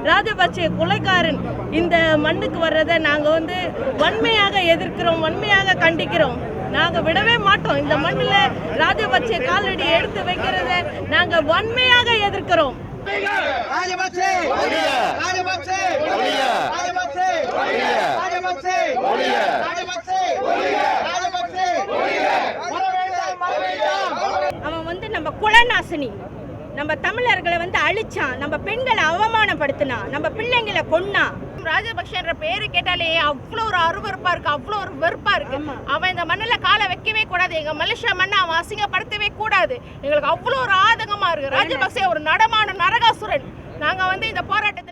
ராஜபக்சே கொலைகாரன் இந்த மண்ணுக்கு வர்றதை நாங்கள் வன்மையாக எதிர்க்கிறோம், வன்மையாக கண்டிக்கிறோம். நாங்கள் விடவே மாட்டோம். இந்த மண்ணில் ராஜபக்சே காலடி எடுத்து வைக்கிறத நாங்கள் வன்மையாக எதிர்க்கிறோம். ராஜபக்சே ராஜபக்சே ராஜபக்சே ராஜபக்சே ராஜபக்சே ராஜபக்சே அவன் நம்ம குலநாசினி, நம்ம தமிழர்களை அழிச்சான், நம்ம பெண்களை அவமானப்படுத்தினான், நம்ம பிள்ளைங்களை கொன்னான். ராஜபக்சேன்ற பேரு கேட்டாலே அவ்வளோ ஒரு அருவருப்பா இருக்கு, அவ்வளோ ஒரு வெறுப்பா இருக்கு. அவன் இந்த மண்ணில் காலை வைக்கவே கூடாது, எங்க மலேசியா மண்ணை அவன் அசிங்கப்படுத்தவே கூடாது. எங்களுக்கு அவ்வளோ ஒரு ஆதங்கமா இருக்கு. ராஜபக்சே ஒரு நடமான நரகாசுரன். நாங்க இந்த போராட்டத்தை